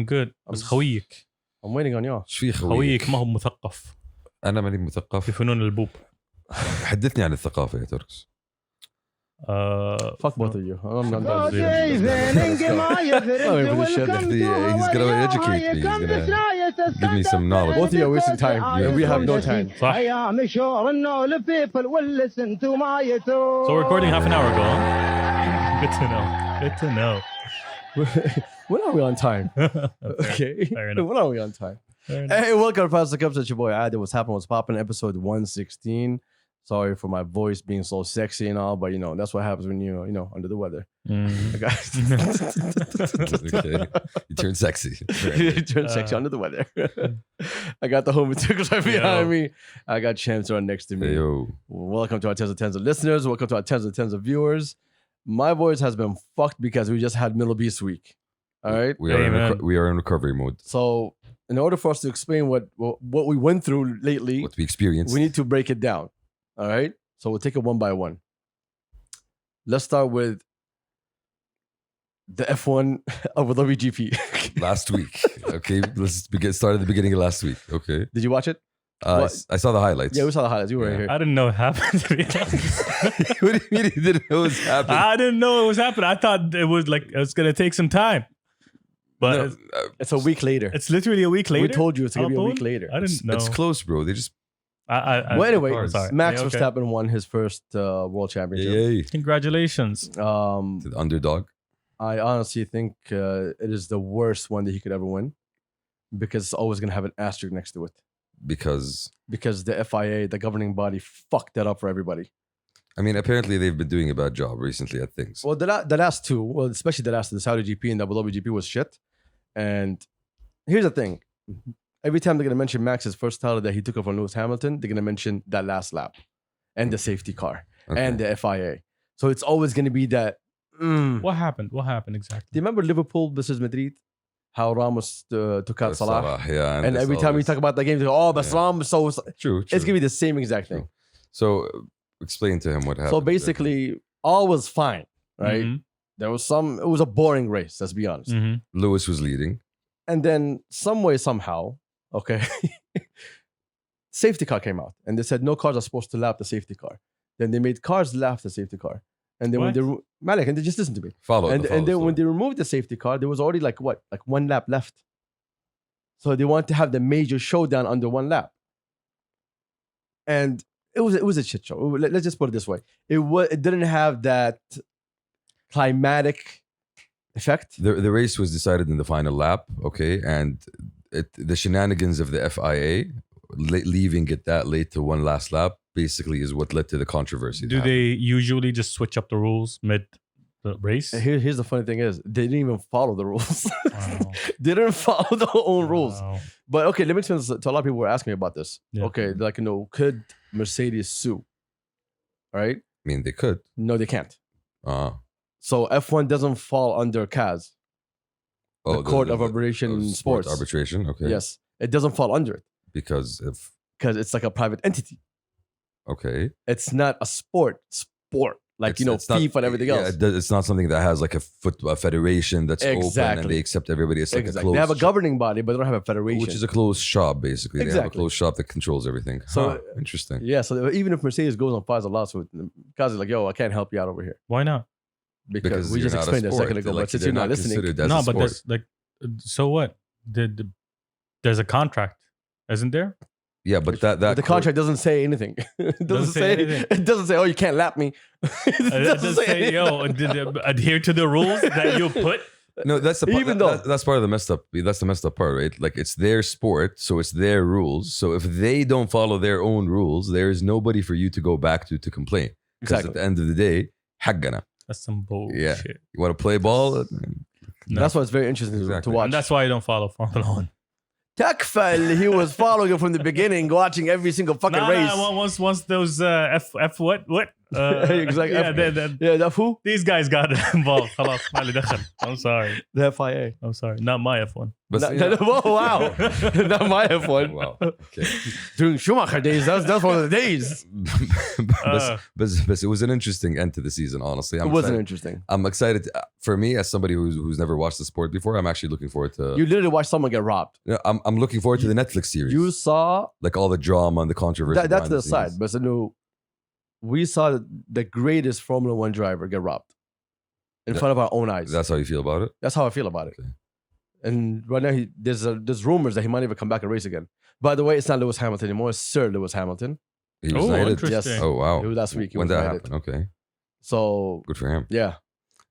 good. بس خويك. I'm waiting on y'all. ايش في خويك ما هو مثقف. انا ماني مثقف. في فنون البوب. حدثني عن الثقافه يا تركس. Fuck both of you. I'm not done. He's gonna educate me. He's gonna give me some knowledge. Both of you are wasting time. We have no time. صح. So we're recording half an hour ago. Huh? Good to know. Good to know. When are we on time? Okay. Fair enough. When are we on time? Hey, welcome to Pastor Kabsa. It's your boy Ad. What's happening? What's popping? Episode 116. Sorry for my voice being so sexy and all, but you know that's what happens when you're under the weather. Okay. You turn sexy. You turn sexy under the weather. I got the homie tickles right behind me. I got Champs right next to me. Hey, yo. Welcome to our tens of listeners. Welcome to our tens of viewers. My voice has been fucked because we just had MDLBeast week. All right. We are in recovery mode. So in order for us to explain what we went through lately, What we experienced. we need to break it down. All right. So we'll take it one by one. Let's start with the F1 of Dhabi GP. Last week. Okay. Let's start at the beginning of last week. Okay. Did you watch it? I saw the highlights. Yeah, we saw the highlights. You were right here. I didn't know it happened. To be honest. What do you mean you didn't know it was happening? I didn't know it was happening. I thought it was like it was gonna take some time. But No, It's a week later. it's literally a week later. We told you it's going to be a week later. I didn't know. It's close, bro. They just Well, anyway, sorry. Max Yeah, okay. Verstappen won his first world championship. yay. Congratulations. To the underdog. I honestly think it is the worst one that he could ever win because it's always going to have an asterisk next to it. Because The FIA, the governing body, fucked that up for everybody. I mean, apparently they've been doing a bad job recently at things. Well, the last two, especially the Saudi GP and the Abu Dhabi GP was shit. And here's the thing. Every time they're going to mention Max's first title that he took off on Lewis Hamilton, they're going to mention that last lap and the safety car and the FIA. So it's always going to be that. What happened? What happened exactly? Do you remember Liverpool versus Madrid? How Ramos took out Salah? Yeah. And every time we talk about the game, they go, oh, but Ramos, so True. it's going to be the same exact thing. So explain to him what happened. So basically, all was fine, right? Mhm. There was it was a boring race, let's be honest. Mhm. Lewis was leading. And then some way, somehow, okay, safety car came out. And they said no cars are supposed to lap the safety car. Then they made cars lap the safety car. And then when Malik, and they just listen to me. And then when they removed the safety car, there was already like one lap left. So they wanted to have the major showdown under one lap. And it was a shit show. Let's just put it this way. It didn't have that climatic effect. The race was decided in the final lap, okay, and the shenanigans of the FIA leaving it that late to one last lap basically is what led to the controversy. Do they usually just switch up the rules mid the race? Here's the funny thing is they didn't even follow the rules. Wow. They didn't follow their own rules. Wow. But okay, let me explain this to a lot of people were asking me about this. Yeah. Okay, like could Mercedes sue? Right? I mean, they could. No, they can't. So F1 doesn't fall under CAS. The Court of Arbitration Sports. Arbitration, okay. Yes, it doesn't fall under it Because it's like a private entity. Okay. It's not a sport. Like It's FIFA and everything else. It's not something that has like a federation that's open and they accept everybody. It's like a closed. They have a governing body, but they don't have a federation, which is a closed shop basically. They have a closed shop that controls everything. So interesting. Yeah. So even if Mercedes goes and files a lawsuit, CAS is like, yo, I can't help you out over here. Why not? Because we just explained it a second ago. But since you're not listening, No, but there's like, so what? There's a contract, isn't there? Yeah, but that the contract doesn't say anything. It doesn't say anything. It doesn't say, oh, you can't lap me. It doesn't say, yo, adhere to the rules that you put. No, that's the part. Even though that's part of the messed up. That's the messed up part, right? Like it's their sport, so it's their rules. So if they don't follow their own rules, there is nobody for you to go back to complain. Because at the end of the day, حقنا. That's some bullshit. Yeah. You want to play ball? No. That's why it's very interesting to watch. And that's why I don't follow Formula 1. Takfal, he was following it from the beginning, watching every single fucking race. Once those F what Exactly. Yeah, Yeah, that who? these guys got involved. خلاص ما لي دخل. I'm sorry. The FIA. I'm sorry. Not my F1. But Whoa, wow. Not my F1. wow. Okay. During Schumacher days, that's one of the days. But it was an interesting end to the season, honestly. It wasn't interesting. I'm excited. For me, as somebody who's never watched the sport before, I'm actually looking forward to. You literally watched someone get robbed. I'm looking forward to the Netflix series. You saw like all the drama and the controversy. that's behind to the side, scenes. but so no, we saw the greatest Formula One driver get robbed in front of our own eyes. That's how you feel about it. That's how I feel about it. Okay. And right now, there's rumors that he might even come back and race again. By the way, it's not Lewis Hamilton anymore. It's Sir Lewis Hamilton. He was Oh, knighted? interesting. Yes. Oh wow. It was last week. He When was that knighted. happened? Okay, So good for him. yeah,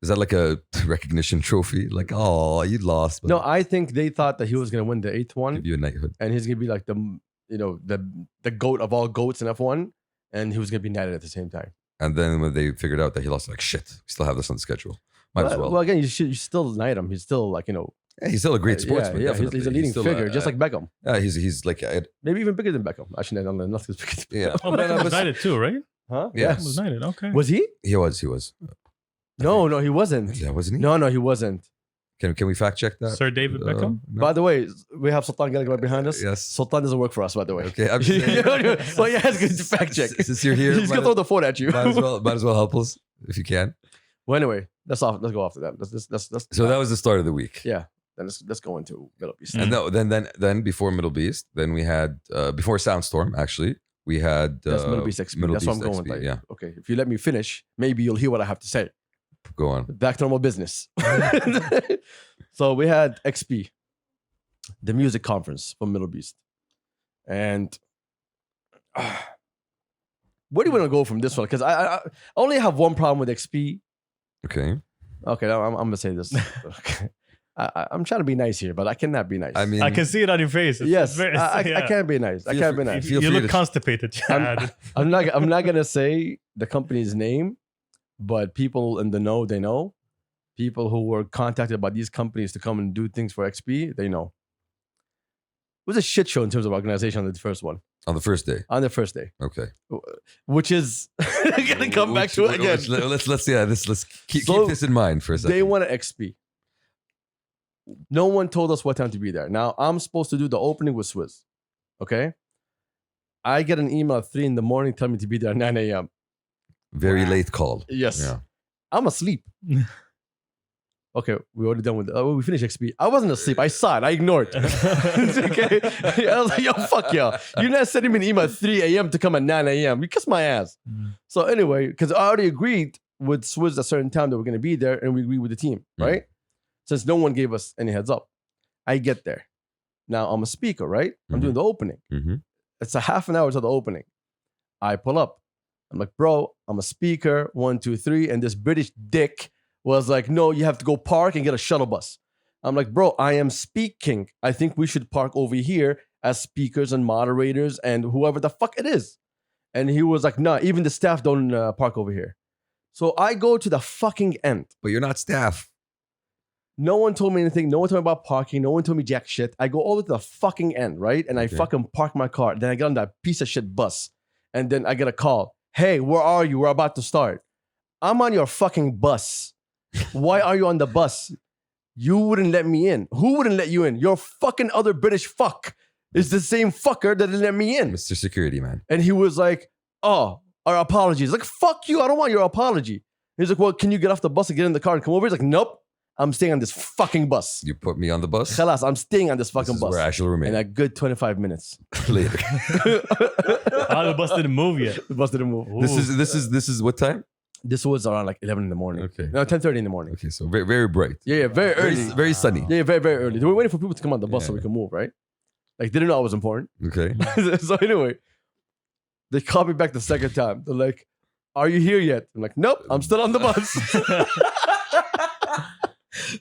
Is that like a recognition trophy? Like, oh, you lost. But no, I think they thought that he was gonna win the eighth one, give you a knighthood. and he's gonna be like the goat of all goats in F1, and he was gonna be knighted at the same time. And then when they figured out that he lost, like shit, we still have this on the schedule. Might as well. Well, again, you still knight him. He's still like Yeah, he's still a great sportsman. Yeah, definitely. he's a leading still figure, just like Beckham. yeah, he's like Maybe even bigger than Beckham. Actually, I don't know. Nothing's bigger than yeah. Oh, Beckham was knighted too, right? Huh? Yeah. Beckham was knighted. Okay. Was he? He was. No, he wasn't. Yeah, wasn't he? No, he wasn't. Can we fact check that? Sir David Beckham? No? By the way, we have Sultan getting right behind us. Yes. Sultan doesn't work for us, by the way. Okay. I'm just saying, Well, yeah, it's good to fact check. Since you're here, He's gonna throw the phone at you. might as well help us if you can. Well, anyway, let's go after that. Let's So that was the start of the week. yeah. Then let's go into MDLBeast. And no, then before MDLBeast, then we had before Soundstorm. Actually, we had That's MDLBeast XP. That's what I'm going with. Like, Yeah, okay, if you let me finish, maybe you'll hear what I have to say. go on. Back to normal business. So we had XP, the music conference from MDLBeast, and where do you want to go from this one? Because I only have one problem with XP. Okay. Okay, I'm gonna say this. Okay. I'm trying to be nice here, but I cannot be nice. I mean, I can see it on your face. It's yes, very- I yeah. can't be nice. I Feel can't free- be nice. feel You free look to- constipated, Chad. I'm not gonna say the company's name, but people in the know, they know. People who were contacted by these companies to come and do things for XP, they know. It was a shit show in terms of organization on the first one, on the first day. on the first day, Okay. which is gonna come back to it again. Let's keep So, this in mind for a second. They wanted XP. No one told us what time to be there. Now I'm supposed to do the opening with Swizz. Okay. I get an email at 3 in the morning telling me to be there at 9 a.m. Very late call. Yes. Yeah. I'm asleep. Okay, we already done with it. Oh, we finished XP. I wasn't asleep. I saw it. I ignored it. Okay. I was like, yo, fuck y'all. You're not sending me an email at 3 a.m. to come at 9 a.m. You kiss my ass. So anyway, because I already agreed with Swizz at a certain time that we're going to be there, and we agreed with the team, right? Since no one gave us any heads up. I get there. Now I'm a speaker, right? I'm doing the opening. Mhm. It's a half an hour to the opening. I pull up. I'm like, bro, I'm a speaker, 1, 2, 3. And this British dick was like, no, you have to go park and get a shuttle bus. I'm like, bro, I am speaking. I think we should park over here as speakers and moderators and whoever the fuck it is. And he was like, nah, even the staff don't park over here. So I go to the fucking end. But you're not staff. No one told me anything. No one told me about parking. No one told me jack shit. I go all the way to the fucking end, right? And I Okay. fucking park my car. Then I get on that piece of shit bus. And then I get a call. Hey, where are you? We're about to start. I'm on your fucking bus. Why are you on the bus? You wouldn't let me in. Who wouldn't let you in? Your fucking other British fuck is the same fucker that didn't let me in. Mr. Security Man. And he was like, oh, our apologies. Like, fuck you. I don't want your apology. He's like, well, can you get off the bus and get in the car and come over? He's like, nope. I'm staying on this fucking bus. You put me on the bus. Khalas, I'm staying on this This fucking is bus. where I shall remain. In a good 25 minutes. Later. The bus didn't move yet. The bus didn't move. Ooh. This is what time? This was around like 11 in the morning. Okay. No, 10:30 in the morning. Okay, so very very bright. Yeah, very early. Very sunny. Yeah, very, very early. They were waiting for people to come on the bus so Yeah. we can move, right? Like, they didn't know I was important. Okay. So anyway, they called me back the second time. They're like, are you here yet? I'm like, nope, I'm still on the bus.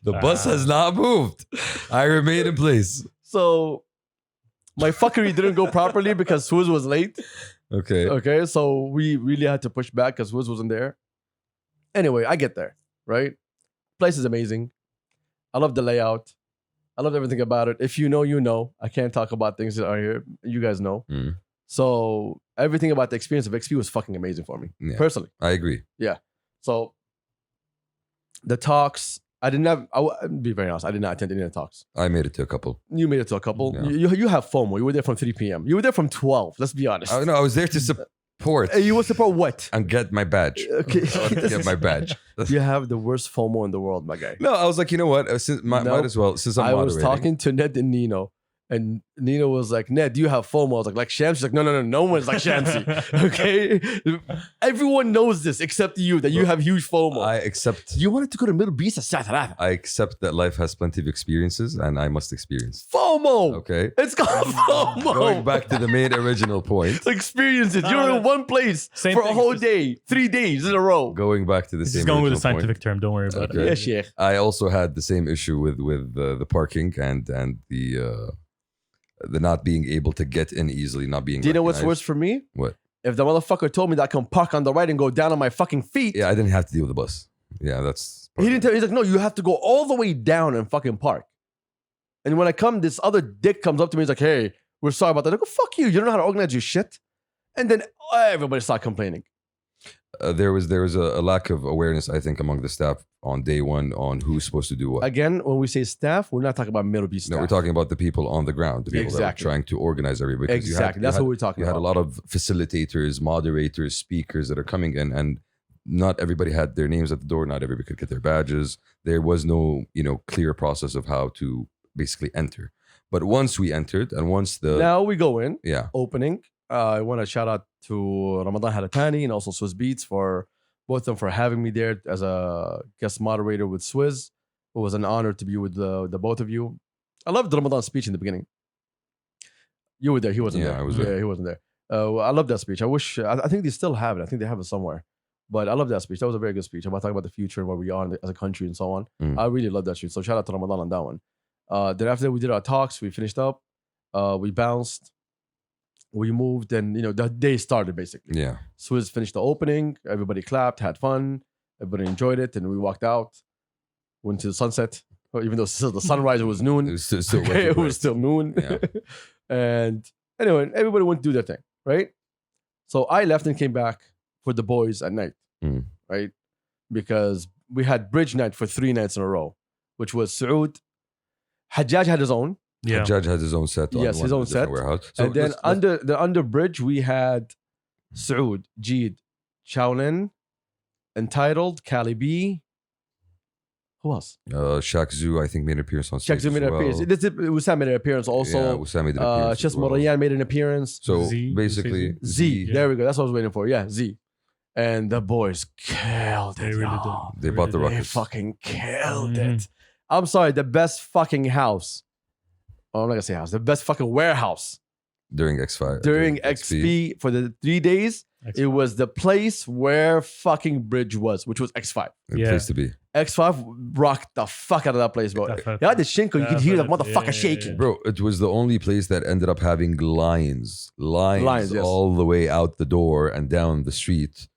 The bus has not moved. I remain in place. So my fuckery didn't go properly because Swizz was late. Okay. Okay, so we really had to push back because Swizz wasn't there. Anyway, I get there, right? Place is amazing. I love the layout. I love everything about it. If you know, you know. I can't talk about things that are here. You guys know. Mm. So everything about the experience of XP was fucking amazing for me, personally. I agree. So the talks, I'll be very honest, I did not attend any of the talks. I made it to a couple. You made it to a couple. Yeah. You have FOMO. You were there from 3 p.m. You were there from 12. Let's be honest. No, I was there to support. You will support what? And get my badge. Okay. I wanted to get my badge. You have the worst FOMO in the world, my guy. No, I was like, you know what? Might as well. Since I'm I was moderating. talking to Ned and Nino, and Nino was like, Ned, do you have FOMO? I was like Shamsi? She's like, no one's like Shamsi. Okay? Everyone knows this except you, that you have huge FOMO. I accept. You wanted to go to MDLBeast XP I accept that life has plenty of experiences and I must experience. FOMO. Okay. It's called FOMO. Going back to the main original point. Experience it. You're in one place for a whole day, 3 days in a row. Going back to the same. Just going with the original point. scientific term. Don't worry about Okay. it. Yeah, Sheikh. I also had the same issue with the parking and the not being able to get in easily, not being. Do you know what's recognized. worse for me? What? If the motherfucker told me that I can park on the right and go down on my fucking feet. Yeah, I didn't have to deal with the bus. Yeah, that's. He didn't tell me. He's like, no, you have to go all the way down and fucking park. And when I come, this other dick comes up to me. He's like, hey, we're sorry about that. I go, fuck you. You don't know how to organize your shit. And then everybody started complaining. There was a lack of awareness, I think, among the staff on day one on who's supposed to do what. Again, when we say staff, we're not talking about MDLBeast staff. No, we're talking about the people on the ground, the people that are trying to organize everybody. Exactly. That's what we're talking about. You about. had a lot of facilitators, moderators, speakers that are coming in, and not everybody had their names at the door. Not everybody could get their badges. There was no, clear process of how to basically enter. But once we entered, and once now we go in. Yeah. Opening. I want to shout out to Ramadan Haratani and also Swizz Beatz for both of them for having me there as a guest moderator with Swizz. It was an honor to be with the both of you. I loved the Ramadan speech in the beginning. You were there. He wasn't there. I was there. Yeah, he wasn't there. I love that speech. I think they still have it. I think they have it somewhere. But I love that speech. That was a very good speech about talking about the future and where we are as a country and so on. I really love that speech. So shout out to Ramadan on that one. Then after that, we did our talks. We finished up. We bounced. We moved, and the day started basically. Yeah. Swizz finished the opening. Everybody clapped, had fun. Everybody enjoyed it, and we walked out. Went to the sunset. Even though still the sunrise, it was noon. It was still Okay, it was still noon. Yeah. And anyway, everybody went to do their thing, right? So I left and came back for the boys at night, right? Because we had bridge night for 3 nights in a row, which was Saud. Hajjaj had his own. Yeah. Judge has his own set. Yes, his own set. Warehouse. So and then under bridge, we had Saud, Jeed, Shaolin, Entitled, Cali B. Who else? Shaq Zoo, I think, made an appearance on stage. Shaq Zoo made an appearance. Wissam made an appearance also. Yeah, Wissam made an appearance. Chess Morayan made an appearance. So Z, basically, Z. There we go. That's what I was waiting for. Yeah, Z. And the boys killed it. They really did. They bought the They rockets. fucking killed it. I'm sorry, the best fucking house. Oh, I'm not gonna say house. The best fucking warehouse. During X5. During XP for the 3 days. X5. It was the place where fucking Bridge was, which was X5. Good place to be. X5 rocked the fuck out of that place, bro. Definitely. Yeah, the shinko, you could hear the motherfucker Yeah. shaking. Bro, it was the only place that ended up having lines Lines, yes. all the way out the door and down the street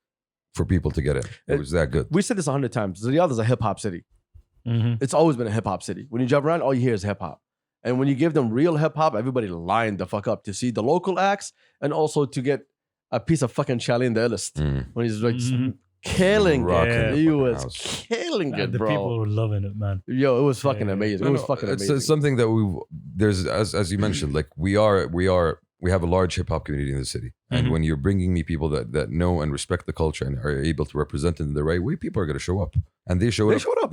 for people to get in. It was that good. We said this 100 times. Riyadh is a hip hop city. It's always been a hip hop city. When you drive around, all you hear is hip hop. And when you give them real hip hop, everybody lined the fuck up to see the local acts and also to get a piece of fucking Charlie the illest. When he's like killing it. He was killing it, The bro. people were loving it, man. Yo, it was fucking amazing. It was fucking amazing. It's something that there's as you mentioned, like we have a large hip hop community in the city. And when you're bringing me people that know and respect the culture and are able to represent it in the right way, people are going to show up. And they showed up.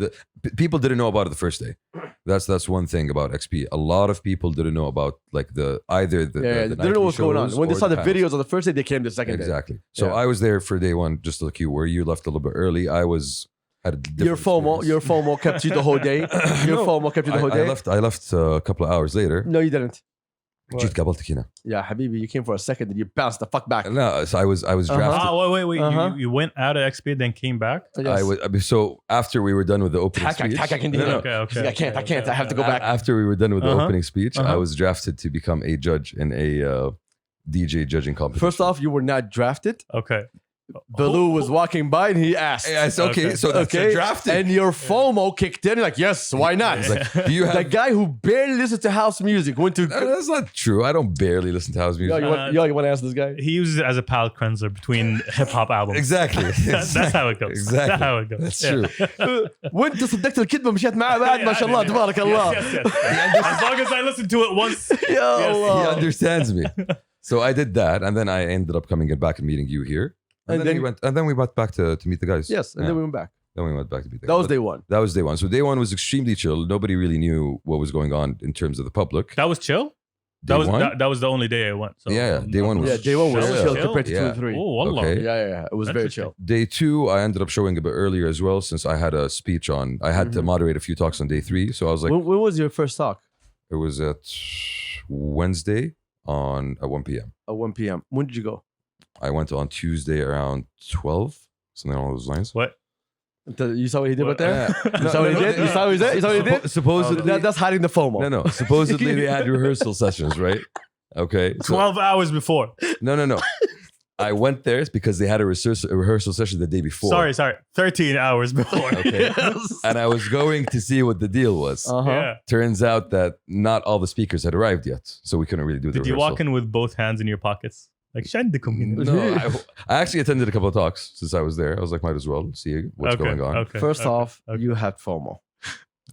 People didn't know about it the first day. That's one thing about XP. A lot of people didn't know about like the they didn't know what's going on. When they saw the videos on the first day, they came the second day. Exactly. So I was there for day one, just like you, where you left a little bit early. Had a Your FOMO kept you the whole day. FOMO kept you the whole day. I left a couple of hours later. No, you didn't. جيت قابلتك هنا. Yeah, Habibi, you came for a second and you bounced the fuck back. No, so I was drafted. Wait. You went out of XP, then came back? Yes. So after we were done with the opening speech. Okay. I can't. I have to go back. After we were done with the opening speech, I was drafted to become a judge in a DJ judging competition. First off, you were not drafted. Okay. Baloo was walking by and he asked. Yeah, it's okay. So that's a drafting. And your FOMO kicked in. You're like, yes, why not? It's like, do you have The guy who barely listens to house music went to. That's not true. I don't barely listen to house music. You want to ask this guy? He uses it as a palate cleanser between hip hop albums. Exactly. That's how it goes. Exactly. That's how it goes. That's true. وانت صدقت الكذبه مشيت معاه بعد ما شاء الله تبارك الله. As long as I listen to it once. يا He الله. understands me. So I did that, and then I ended up coming back and meeting you here. And then we went back to meet the guys. Yes, and then we went back. Then we went back to meet the guys. That was day one. That was day one. So day one was extremely chill. Nobody really knew what was going on in terms of the public. That was chill? Day one? That was the only day I went. So Yeah, day one was day one was chill chill. compared to 2 Yeah. and 3. Oh, wallah. Okay. Yeah. It was very Interesting. chill. Day two, I ended up showing a bit earlier as well, since I had a speech on. I had to moderate a few talks on day three. So I was like, When was your first talk? it was at Wednesday at 1 p.m. At 1 p.m. When did you go? I went on Tuesday around 12, something along those lines. What? You saw what he did right there? Yeah. You saw what he did? You saw what he did? You saw what he did? Supposedly, That's hiding the FOMO. no. Supposedly they had rehearsal sessions, right? Okay. So, 12 hours before. no. I went there because they had a rehearsal session the day before. Sorry. 13 hours before. Okay. And I was going to see what the deal was. Uh-huh. Yeah. Turns out that not all the speakers had arrived yet, so we couldn't really do the Did you rehearsal. walk in with both hands in your pockets? Like, شندكم. No, I actually attended a couple of talks since I was there. I was like, might as well see what's going on. Okay. First off, you had FOMO.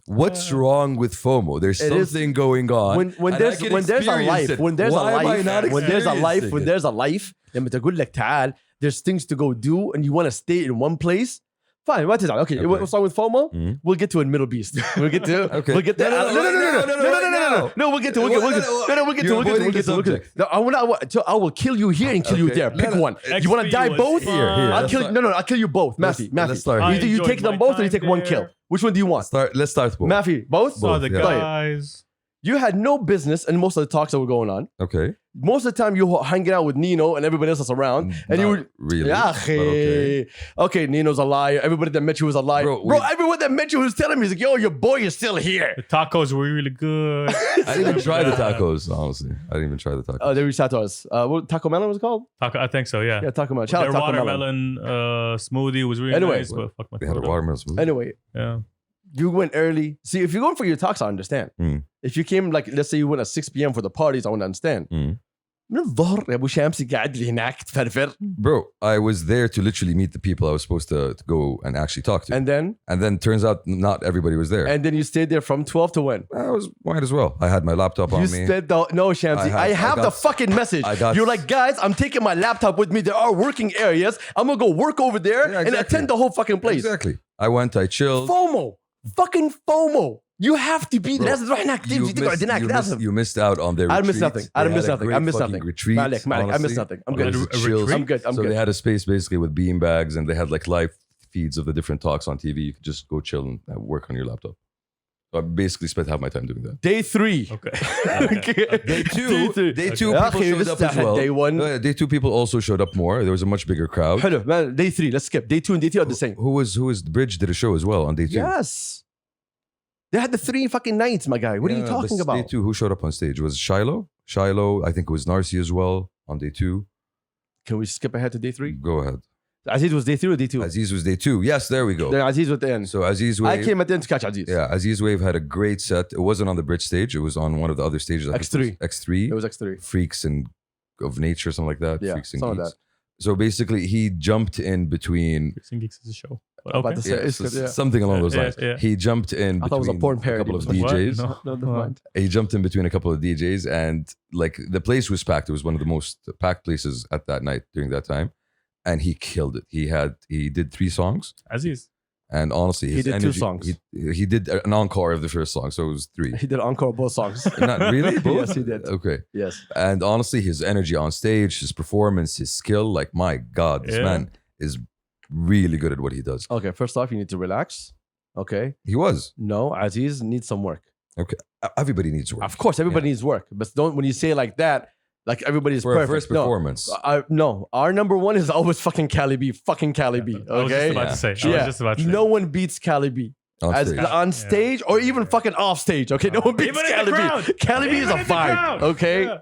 What's wrong with FOMO? There's It is- something going on. When and there's I can when there's a experience life, it. when there's a Why am I life, not when there's a life, experiencing when it? there's a life, لما تقول لك تعال, there's things to go do and you want to stay in one place. Fine, what is that? Okay, what's wrong with FOMO? Mhm. We'll get to it in MDLBeast. We'll get to Okay. We'll get there. No, We'll get to we'll get to. I will kill you here and kill you Okay. there. Pick No. one. You want to die XP both? was Here. I'll Let's kill start. I'll kill you both. Let's Mafi. start. I Either you enjoyed take them my both or you time take one there. kill. Which one do you want? Let's start both. Mafi, both? Saw the yeah. guys. You had no business in most of the talks that were going on. Okay. Most of the time you were hanging out with Nino and everybody else that's around. And you Not were really. Yeah, but okay. okay, Nino's a liar. Everybody that met you was a liar. Bro, everyone that met you was telling me, he's like, yo, your boy is still here. The tacos were really good. I didn't even try the tacos, honestly. I didn't even try the tacos. Oh, they reached out to us. What Taco Melon was it called? I think so, yeah. Yeah, Taco Melon. Their Shout out Taco Melon. watermelon smoothie was really Anyway, nice. But fuck my They had a throat up. watermelon smoothie. Anyway, Yeah. you went early. See, if you're going for your talks, I understand. Mm. If you came, like, let's say you went at 6 p.m. for the parties, I wouldn't understand. Mm. من الظهر يا ابو شامسي قاعد لي هناك تفرفر. Bro, I was there to literally meet the people I was supposed to go and actually talk to. And then Turns out not everybody was there. you stayed there from 12 to when? Might as well. I had my laptop on You me. spent the no, Shamsi. I have the fucking message. You're like, guys, I'm taking my laptop with me. There are working areas. I'm gonna go work over there Yeah, and exactly. attend the whole fucking place. Exactly. I went, I chilled. FOMO. Fucking FOMO. You have to be. لازم تروح هناك تمشي تقعد هناك لازم. You missed out on their I retreat. missed nothing. I missed nothing. I missed nothing. Retreat, Malik, I missed nothing. I'm good. Honestly, chills. I'm good. I'm So they good. had a space basically with bean bags and they had like live feeds of the different talks on TV. You could just go chill and work on your laptop. So I basically spent half my time doing that. Day 3. Okay. Day two, people Okay, showed up as well. Day 1. Day two, people also showed up more. There was a much bigger crowd. حلو. Man, day 3. Let's skip. Day 2 and day 3 are the same. Who was the Bridge did a show as well on day two. Yes. They had the 3 fucking nights, my guy. What are you talking Day about? two, who showed up on stage? Was Shiloh? I think it was Narcy as well on day 2. Can we skip ahead to day 3? Go ahead. Aziz was day 3 or day 2? Aziz was day 2. Yes, there we go. Then Aziz was at the end. So Aziz I Wave. came at the end to catch Aziz. Yeah, Aziz Wave had a great set. It wasn't on the bridge stage. It was on one of the other stages. I think X3. it was X3. It was X3. Freaks and of Nature, something like that. Yeah, Freaks and something like Geeks. So basically, he jumped in between. Freaks and Geeks is a show. About Okay. to say, it's- Something along those Yeah, lines. yeah. He jumped in I thought it was a between porn a parody. couple of What? DJs. No. No, never mind. He jumped in between a couple of DJs, and like the place was packed. It was one of the most packed places at that night during that time, and he killed it. He did 3 songs, Aziz. and honestly, He his did 2 energy, songs. He did an encore of the first song, so it was 3. He did encore both songs. Not really, both? Yes, he did. Okay, Yes. and honestly, his energy on stage, his performance, his skill, like my God, this Yeah. man is really good at what he does. Okay, first off, you need to relax. Okay. He was. No, Aziz needs some work. Everybody needs work. Of course, everybody needs work. But don't, when you say it like that, like everybody's For a perfect. first No. performance. No, our number 1 is always fucking Cali B. Fucking Cali B. I was just Okay. about to say. I Yeah. was just about to say. No one beats Cali B. on As stage. on stage or even fucking off stage. Okay, no one beats Even in Cali the B. crowd. Cali B is a Even in the vibe. crowd. Okay. Yeah.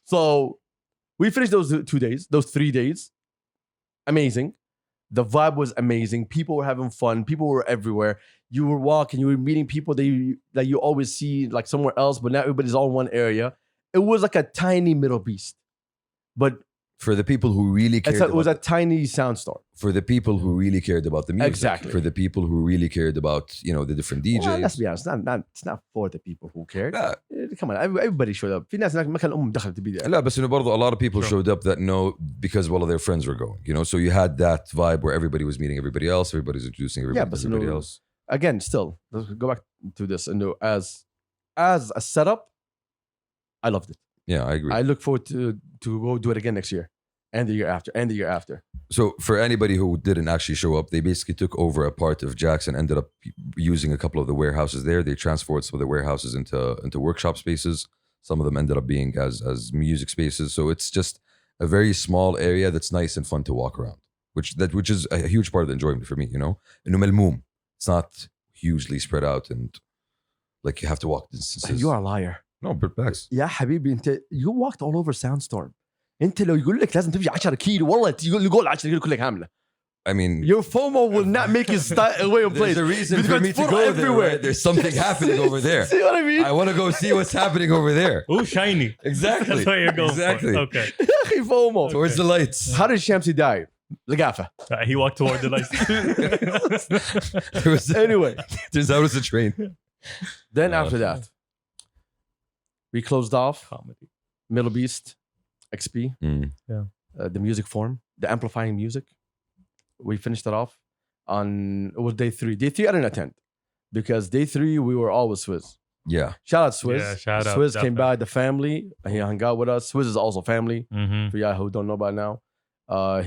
So we finished those 2 days, those 3 days. Amazing. The vibe was amazing. People were having fun. People were everywhere. You were walking. You were meeting people that you always see like somewhere else, but now everybody's all in one area. It was like a tiny MDLBeast, but For the people who really cared, it was a tiny Soundstorm. For the people who really cared about the music, Exactly. For the people who really cared about the different DJs. Well, let's be honest, it's not for the people who cared. لا Come on, everybody showed up. في ناس هناك ما كان الأم دخلت تبي there. لا بس إنه برضو a lot of people Sure. showed up that know because well their friends were going. So you had that vibe where everybody was meeting everybody else, everybody's introducing everybody but to everybody else. Again, still, let's go back to this. And as a setup, I loved it. Yeah, I agree. I look forward to go do it again next year, and the year after, and the year after. So for anybody who didn't actually show up, they basically took over a part of Jackson, ended up using a couple of the warehouses there. They transformed some of the warehouses into workshop spaces. Some of them ended up being as music spaces. So it's just a very small area that's nice and fun to walk around, which is a huge part of the enjoyment for me. إنه ملموم. It's not hugely spread out and like you have to walk distances. You are a liar. No, but backs. يا حبيبي انت you walked all over Sandstorm. انت لو يقول لك لازم تمشي 10 كيلو والله يقول 10 كيلو كلك عامله. I mean, Your FOMO will not make you stay away from place. there's a reason Because for me it's to full go there. everywhere. Right? There's something happening over there. See what I mean? I want to go see what's happening over there. Ooh, shiny. Exactly. That's what you're going Exactly. for. Okay. يا أخي FOMO. Towards the lights. How did Shamsi die? لقافة. He walked toward the lights. Anyway, turns out it's a train. Then after that, we closed off Comedy. MDLBeast XP, the music form, the amplifying music. We finished it off on, it was day 3. Day 3 I didn't attend because day 3 we were all with Swizz. Yeah. Shout out Swizz. Yeah, shout out, Swizz came definitely. by, the family. He hung out with us. Swizz is also family. Mm-hmm. For y'all who don't know by now.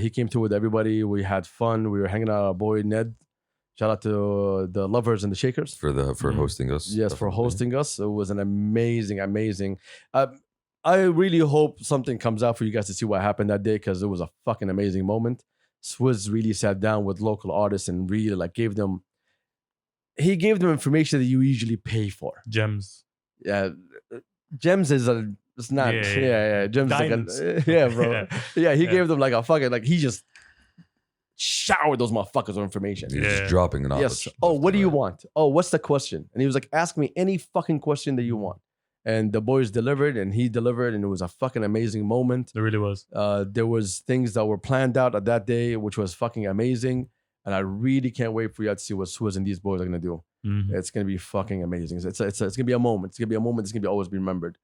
He came through with everybody. We had fun. We were hanging out with our boy Ned. Shout out to the lovers and the shakers. For hosting us. Yes, for hosting us. It was an amazing. I really hope something comes out for you guys to see what happened that day because it was a fucking amazing moment. Swizz really sat down with local artists and really like gave them information that you usually pay for. Gems. Yeah, gems is it's not. Yeah. Gems is Diamonds. like yeah, bro. Yeah, he Yeah. gave them like a fucking like he just showered those motherfuckers with information. You're just Yeah. dropping knowledge. Yes. Oh, what do you want? Oh, what's the question? And he was like, ask me any fucking question that you want. And the boys delivered and he delivered and it was a fucking amazing moment. There really was. There was things that were planned out at that day, which was fucking amazing. And I really can't wait for you to see what Swizz and these boys are going to do. Mhm. It's going to be fucking amazing. It's going to be a moment. It's going to be a moment that's going to be always be remembered.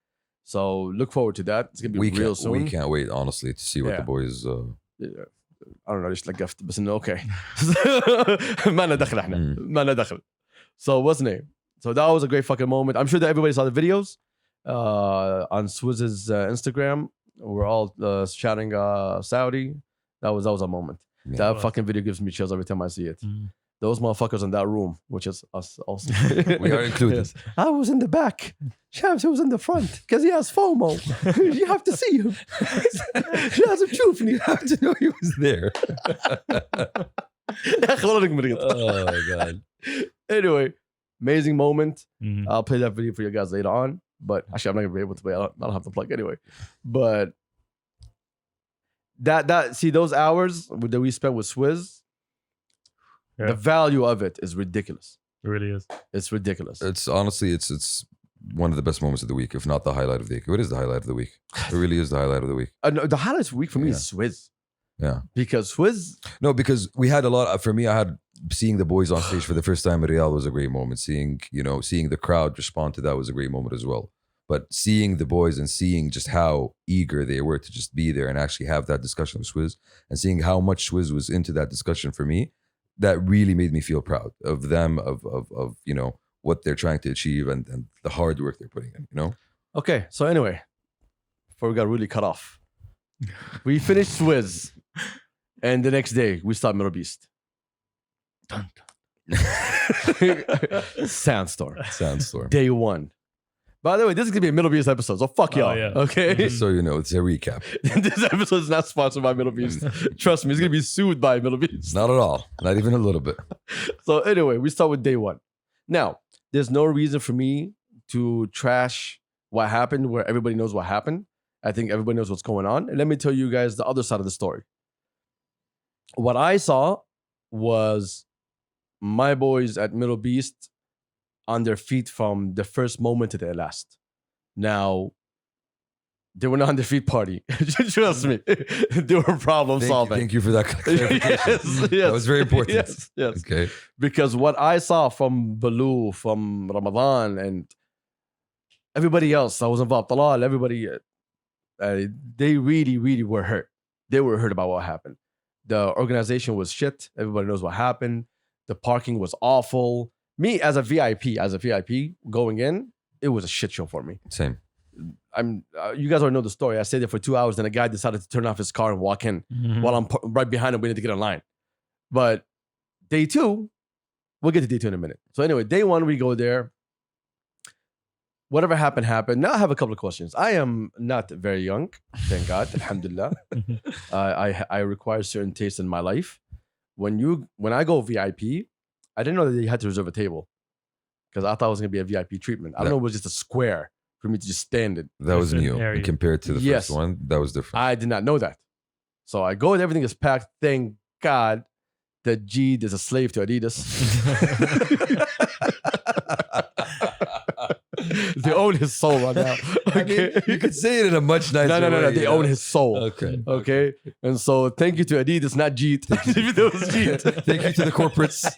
So look forward to that. It's going to be real soon. We can't wait, honestly, to see what Yeah. the boys. I don't know ليش لقفت بس انه okay. ما لنا دخل احنا. ما لنا دخل. So what's the name? So that was a great fucking moment. I'm sure that everybody saw the videos on Swizz's Instagram. We're all shouting Saudi. That was a moment. Yeah. That was. fucking video gives me chills every time I see it. Mhm. Those motherfuckers in that room, which is us also. We are included. Yes. I was in the back. Shams was in the front because he has FOMO. You have to see him. لازم تشوفني. You have to know he was there. يا أخي والله إنك مريض. Oh my god. Anyway, amazing moment. Mhm. I'll play that video for you guys later on. But actually, I'm not gonna be able to play. I don't have to plug anyway. But that see those hours that we spent with Swizz, Yeah. the value of it is ridiculous. It really is. It's ridiculous. It's honestly, it's one of the best moments of the week, if not the highlight of the week. What is the highlight of the week? It really is the highlight of the week. No, the highlight of the week for me is Swizz. Yeah. Because Swizz, No, because we had a lot. For me, I had seeing the boys on stage for the first time in Riyadh was a great moment. Seeing the crowd respond to that was a great moment as well. But seeing the boys and seeing just how eager they were to just be there and actually have that discussion with Swizz and seeing how much Swizz was into that discussion for me, that really made me feel proud of them, of what they're trying to achieve and the hard work they're putting in, okay. So anyway, before we got really cut off, we finished Swizz, and the next day we start MDLBeast. Sandstorm. Sandstorm. Day 1. By the way, this is gonna be a MDLBeast episode, so fuck y'all. yeah. Okay. Just so you know, it's a recap. This episode is not sponsored by MDLBeast. Trust me, it's gonna be sued by MDLBeast. Not at all. Not even a little bit. So anyway, we start with day 1. Now, there's no reason for me to trash what happened where everybody knows what happened. I think everybody knows what's going on. And let me tell you guys the other side of the story. What I saw was my boys at MDLBeast on their feet from the first moment to the last. Now, they were not on their feet party. Trust me. They were problem solving. Thank you for that clarification. Yes. That was very important. Yes. Okay. Because what I saw from Baloo, from Ramadan, and everybody else that was involved, Talal, everybody, they really, really were hurt. They were hurt about what happened. The organization was shit. Everybody knows what happened. The parking was awful. Me as a VIP going in, it was a shit show for me. Same. You guys already know the story. I stayed there for 2 hours, then a guy decided to turn off his car and walk in while I'm right behind him waiting to get in line. But day 2, we'll get to day 2 in a minute. So anyway, day 1, we go there. Whatever happened, happened. Now I have a couple of questions. I am not very young, thank God, alhamdulillah. I require certain tastes in my life. When I go VIP, I didn't know that you had to reserve a table because I thought it was going to be a VIP treatment. I don't know, it was just a square for me to just stand in. That was Different new area. compared to the first one. That was different. I did not know that. So I go and everything is packed. Thank God that Jeed is a slave to Adidas. They own his soul right now. Okay. You could say it in a much nicer way. No. They own his soul. Okay. And so thank you to Adidas, not Jeet. If it was Jeet. Thank you to the corporates,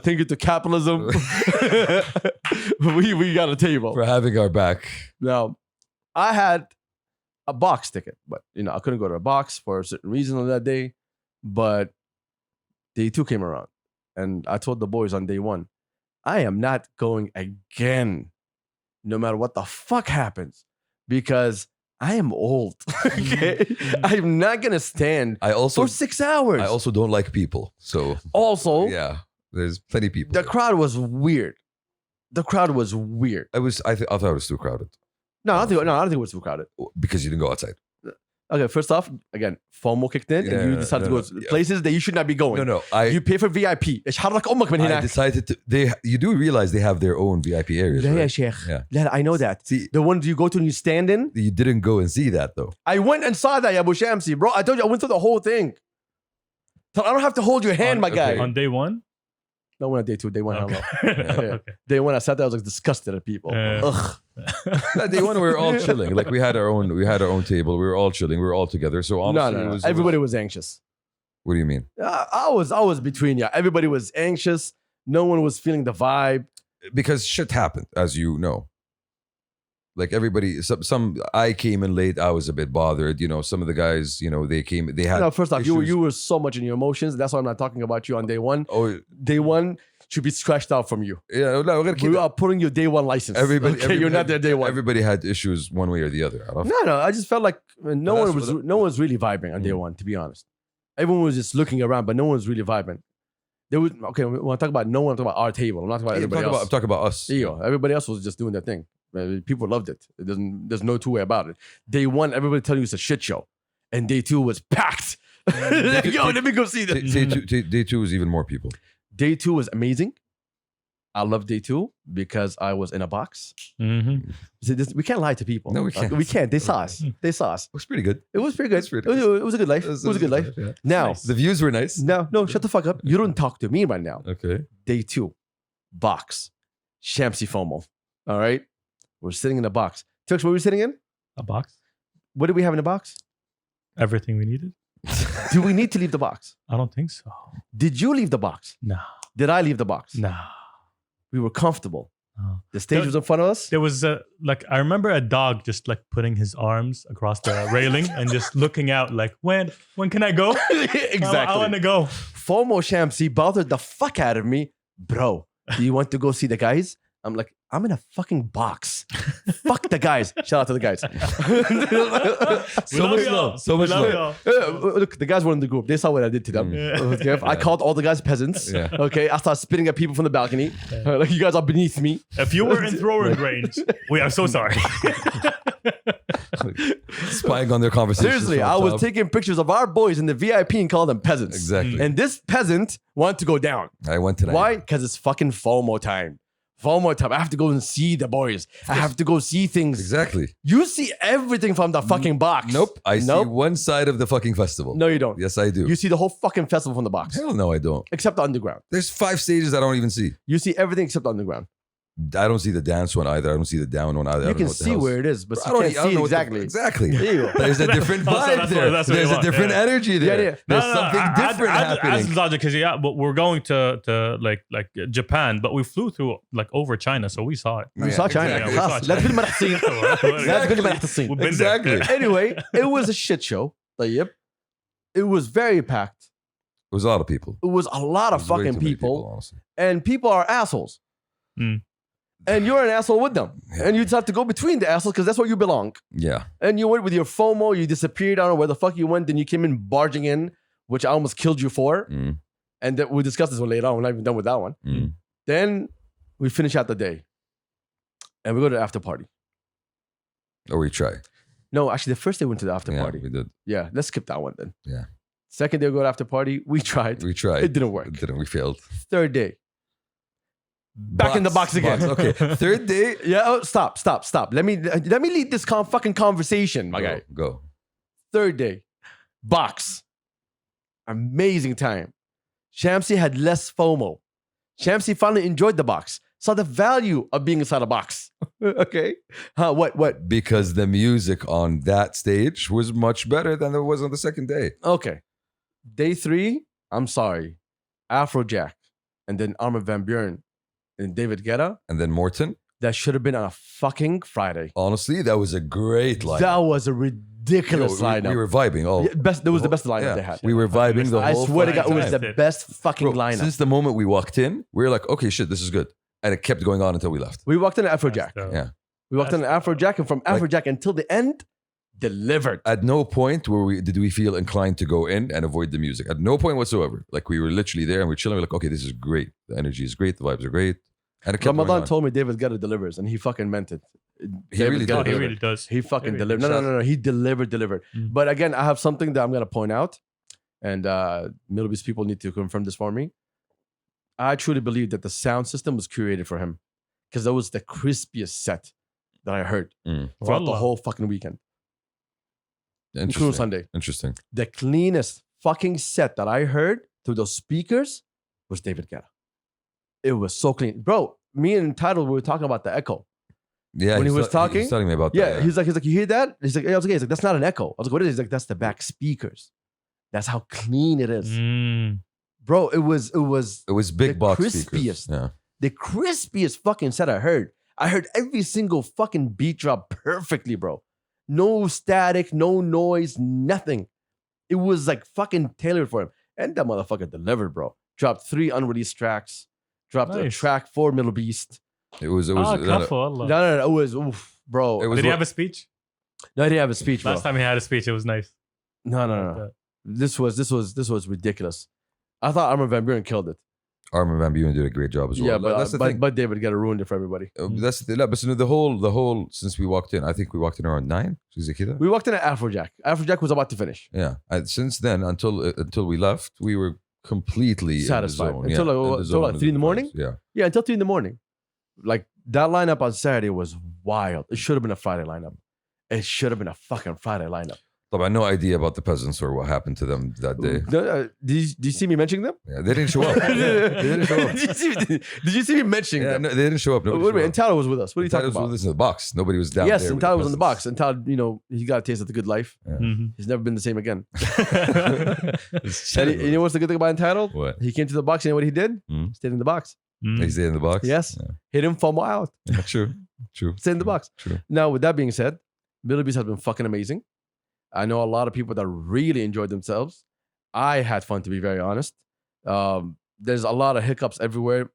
Thank you to capitalism. we got a table. for having our back. Now, I had a box ticket, but I couldn't go to a box for a certain reason on that day. But day 2 came around, and I told the boys on day 1, I am not going again, no matter what the fuck happens, because I am old. Okay, I'm not gonna stand for 6 hours. I also don't like people, so also, yeah, there's plenty of people. the crowd was weird. I thought it was too crowded No, I don't think it was too crowded. because you didn't go outside. Okay, first off, again, FOMO kicked in, and you decided to go to places that you should not be going. No, you pay for VIP. I decided to. You do realize they have their own VIP areas, Yeah, right? Sheikh. Yeah. Yeah, I know that. See, The ones you go to and you stand in. you didn't go and see that though. I went and saw that, Abu Shamsi, bro. I told you I went through the whole thing. So I don't have to hold your hand, my guy. On day 1? No, when on day 2, day 1, Okay. hello. Okay. Day 1, I sat there, I was like disgusted at people. Ugh. Day 1 we were all chilling. Like we had our own table. We were all chilling. We were all together. So honestly, No. it was, Everybody was anxious. What do you mean? I was between you. Everybody was anxious. No one was feeling the vibe. Because shit happened, as you know. Like everybody, I came in late. I was a bit bothered. Some of the guys, they had. No, first off, issues. you were so much in your emotions. That's why I'm not talking about you on day 1. Oh, Day 1 should be scratched out from you. yeah. No, we're gonna keep We are putting your day 1 license. You're not there day 1. Everybody had issues one way or the other. No. I just felt like no Well, one that's was really vibing on day 1. To be honest, everyone was just looking around, but no one was really vibing. When I talk about no one, I'm talking about our table. I'm not talking about everybody else. I'm talking about us. Everybody else was just doing their thing. People loved it. There's no two way about it. Day 1, everybody telling you it's a shit show, and day 2 was packed. Let me go see this. Day 2 was even more people. Day 2 was amazing. I love day 2 because I was in a box. Mm-hmm. See, we can't lie to people. No, we can't. We can't. They saw us. They saw us. It was pretty good. It was pretty good. It was a good life. It was a good life. Yeah. Now, Nice. The views were nice. no, shut the fuck up. You don't talk to me right now. Okay. Day 2, box, Shamsi FOMO. All right, we're sitting in a box. Tux, what were we sitting in? A box? What did we have in the box? Everything we needed? Do we need to leave the box? I don't think so. Did you leave the box? No. Did I leave the box? No. We were comfortable. No. The stage was in front of us. There was I remember a dog just like putting his arms across the railing and just looking out like, when can I go? Exactly. I want to go. FOMO Shamsi bothered the fuck out of me. Bro, do you want to go see the guys? I'm like, I'm in a fucking box. Fuck the guys. Shout out to the guys. So much love. So much love. Look, the guys were in the group. They saw what I did to them. Yeah. Okay? I called all the guys peasants. Yeah. Okay, I started spitting at people from the balcony. Like, you guys are beneath me. If you were in throwing range, we are so sorry. Spying on their conversations. Seriously, from I was top. taking pictures of our boys in the VIP and called them peasants. Exactly. And this peasant wanted to go down. I went tonight. Why? Because it's fucking FOMO time. FOMO time. I have to go and see the boys. I have to go see things. Exactly. You see everything from the fucking box. Nope. I see one side of the fucking festival. No, you don't. Yes, I do. You see the whole fucking festival from the box. Hell no, I don't. Except the underground. There's 5 stages I don't even see. You see everything except the underground. I don't see the dance one either. I don't see the down one either. You can see where it is, but you can't see it exactly. Exactly. Ew. There's a different vibe there. That's what There's you a want, different yeah. energy there. Yeah, yeah. There's something different happening. As logic, because but we're going to like Japan, but we flew through like over China, so we saw it. We saw China. Yeah, we saw خلاص. لا تقول ما رح تصير. لا تقول ما رح تصير. We've been Exactly. there. Anyway, it was a shit show. طيب. It was very packed. It was a lot of people. It was a lot of It was way fucking too many people. honestly. And people are assholes. Mm. And you're an asshole with them. Yeah. And you just have to go between the assholes because that's where you belong. Yeah. And you went with your FOMO, you disappeared. I don't know where the fuck you went. Then you came in barging in, which I almost killed you for. Mm. And then we'll discuss this one later on. We're not even done with that one. Mm. Then we finish out the day. And we go to the after party. Or we try. No, actually, the first day we went to the after Yeah, party. we did. Yeah, let's skip that one then. Yeah. Second day we go to after party. We tried. We tried. It didn't work. It didn't. We failed. Third day. Back in the box again. Okay. Third day. Yeah, oh, stop. Let me lead this fucking conversation, my guy. Go. Third day, box. Amazing time. Shamsi had less FOMO. Shamsi finally enjoyed the box. Saw the value of being inside a box. Okay. What? Because the music on that stage was much better than it was on the second day. Okay. Day 3, I'm sorry. Afrojack. And then Armin van Buuren and David Guetta. And then Morton. That should have been on a fucking Friday. Honestly, that was a great lineup. That was a ridiculous lineup. We were vibing. Oh, Yeah, that was the best lineup they had. We were vibing the I whole swear to God, it fucking was time. the best fucking Bro, lineup. Since the moment we walked in, we were like, okay, shit, this is good. And it kept going on until we left. We walked in at Afrojack. Yeah. We walked in at Afrojack, and from Afrojack until the end, delivered. At no point did we feel inclined to go in and avoid the music. At no point whatsoever. Like we were literally there and we're chilling. We're like, okay, this is great. The energy is great. The vibes are great. And it kept going Ramadan on. told me David Guetta delivers, and he fucking meant it. He really Guetta Oh, he delivered. really does. He fucking He delivered. really No. He delivered. Mm. But again, I have something that I'm gonna point out, and MDLBeast people need to confirm this for me. I truly believe that the sound system was curated for him, because that was the crispiest set that I heard Mm. throughout the Wallah. whole fucking weekend, including Interesting. Sunday. Interesting. The cleanest fucking set that I heard through those speakers was David Guetta. It was so clean, bro. Me and Title, we were talking about the echo. Yeah. When he was talking? He's telling me about Yeah, that. he's like, you hear that? He's like, yeah, I was like, that's not an echo. I was like, what is it? He's like, that's the back speakers. That's how clean it is, Mm. bro. It was It was big the box crispiest. speakers. Yeah. the crispiest fucking set I heard. I heard every single fucking beat drop perfectly, bro. No static, no noise, nothing. It was like fucking tailored for him. And that motherfucker delivered, bro. Dropped 3 unreleased tracks. Dropped a Nice. track for MDLBeast. It was. Kafa, Allah. No. It was, oof, bro. It was Did he what- have a speech? No, he didn't have a speech, bro. Last time he had a speech, it was nice. No. This was ridiculous. I thought Armin van Buuren killed it. Armin van Buuren did a great job as well. Yeah, that's the thing. but David got ruined it for everybody. That's the thing. لا, بس إنه the whole since we walked in, I think we walked in around 9. شيء زي كده. We walked in at Afrojack. Afrojack was about to finish. Yeah. And since then, until we left, we were completely Satisfied. in the zone. Until yeah, like, in the until zone, like 3 in the morning? Yeah. Yeah, until 3 in the morning. Like that lineup on Saturday was wild. It should have been a Friday lineup. It should have been a fucking Friday lineup. But I had no idea about the peasants or what happened to them that day. Did you see me mentioning them? Yeah, they didn't show up. They didn't show up. Did you see me mentioning Yeah, them? no, they didn't show up. Nobody Wait a showed minute, up. and Tyler was with us. What are you Tyler talking was about? with us in the box. Nobody was down Yes, there. and with Tyler was in the peasants. box. And Tyler, he got a taste of the good life. Mhm. He's never been the same again. It's And chilling. you know what's the good thing about Entitled? What? He came to the box. You know what he did? Mm. Stayed in the box. Mm. He stayed in the box? Yes. Yeah. He didn't FOMO out. Yeah, true. Stayed in the box. True. Now, with that being said, MDLBeast has been fucking amazing. I know a lot of people that really enjoyed themselves. I had fun, to be very honest. There's a lot of hiccups everywhere.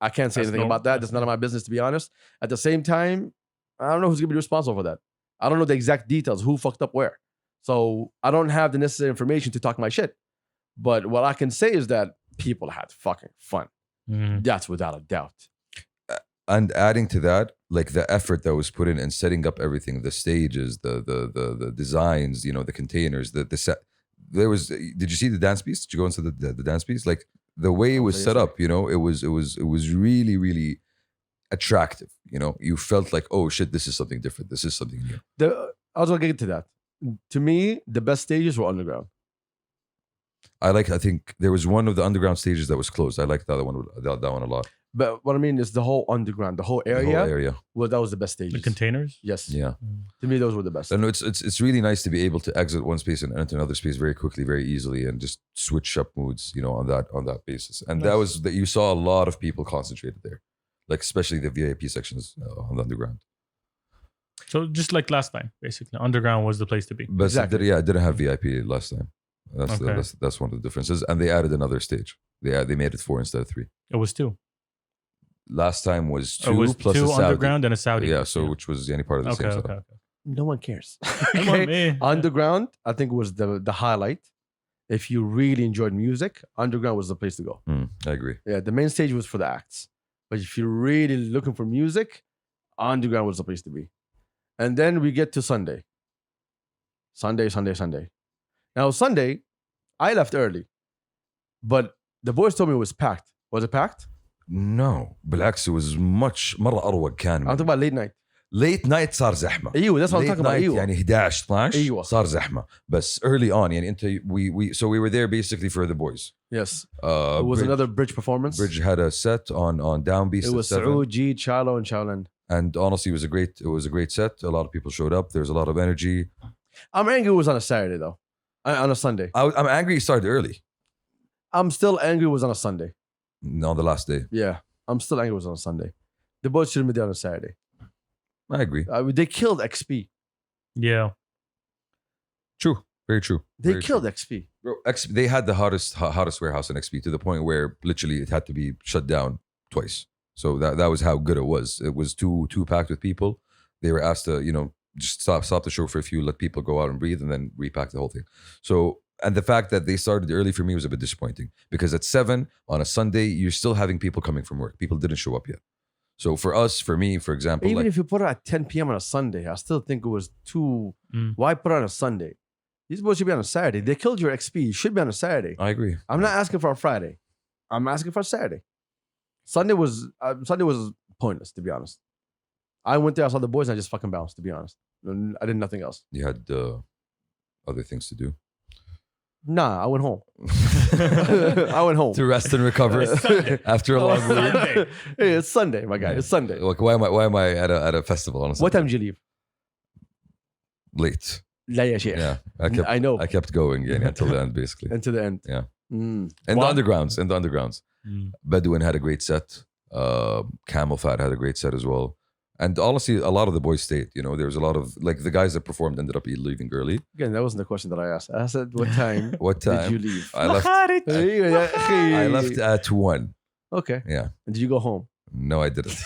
I can't say That's anything normal. about that. That's none of my business, to be honest. At the same time, I don't know who's going to be responsible for that. I don't know the exact details, who fucked up where. So I don't have the necessary information to talk my shit. But what I can say is that people had fucking fun. Mhm. That's without a doubt. And adding to that, like the effort that was put in and setting up everything, the stages, the designs, you know, the containers, the set. There was. Did you see the dance piece? Did you go into the dance piece? Like the way it was set up, you know, it was really, really attractive. You know, you felt like, oh shit, this is something different. This is something new. I was gonna get to that. To me, the best stages were underground. I think there was one of the underground stages that was closed. I liked the other one, that one a lot. But what I mean is the whole underground, the whole area. The whole area. Well, that was the best stages. The containers. Yes. Yeah. To me, those were the best. And it's really nice to be able to exit one space and enter another space very quickly, very easily, and just switch up moods, you know, on that basis. And that was that you saw a lot of people concentrated there, like especially the VIP sections on the underground. So just like last time, basically, underground was the place to be. But Exactly. it didn't have VIP last time. Okay. That's one of the differences. And they added another stage. They made it 4 instead of 3. It was 2. Last time was 2 It was plus 2 a Saudi. underground and a Saudi. Yeah, so which was any part of the Okay, same okay, setup. okay. No one cares. Come on, man. Underground, I think, was the highlight. If you really enjoyed music, underground was the place to go. I agree. Yeah, the main stage was for the acts. But if you're really looking for music, underground was the place to be. And then we get to Sunday. Sunday. Now, Sunday, I left early. But the boys told me it was packed. Was it packed? No, بالعكس, it was much مرة أروق كان. I'm talking about late night. late night صار زحمة. ايوه that's what I'm late talking about. night ايوه. يعني 11 12 أيوة. صار زحمة. بس early on يعني انت so we were there basically for the boys. Yes. It was another bridge performance. Bridge had a set on DownBeast. It was Saud, G, Chalo, and Shaolin. And honestly, it was a great set. A lot of people showed up. There's a lot of energy. I'm angry it was on a Saturday though. On a Sunday. I'm angry it started early. I'm still angry it was on a Sunday. On the last day. Yeah. I'm still angry it was on a Sunday. The boys should have been there on a Saturday. I agree. They killed XP. Yeah. True. Very true. They Very killed true. XP. Bro, they had the hottest warehouse in XP to the point where literally it had to be shut down twice. So that was how good it was. It was too packed with people. They were asked to, just stop the show for a few, let people go out and breathe, and then repack the whole thing. So, and the fact that they started early for me was a bit disappointing because at 7 on a Sunday, you're still having people coming from work. People didn't show up yet. So for me, for example, Even if you put it at 10 p.m. on a Sunday, I still think it was too. Why put it on a Sunday? These boys should be on a Saturday. They killed your XP. You should be on a Saturday. I agree. I'm not asking for a Friday. I'm asking for a Saturday. Sunday was pointless, to be honest. I went there, I saw the boys, and I just fucking bounced, to be honest. I did nothing else. You had other things to do. Nah, I went home. I went home. To rest and recover after a long week. Sunday. Hey, it's Sunday, my guy. It's Sunday. Like, why am I at a festival on a Sunday? What time did you leave? Late. لا يا شيخ. Yeah. I know. I kept going until the end, basically. And to the end. Yeah. Mm. In Wow. the undergrounds. Bedouin had a great set. Camel Fat had a great set as well. And honestly, a lot of the boys stayed. There was a lot of, like, the guys that performed ended up leaving early. Again, that wasn't the question that I asked. I said, what time What did time? you leave? I left. I left at 1. Okay. Yeah. And did you go home? No, I didn't.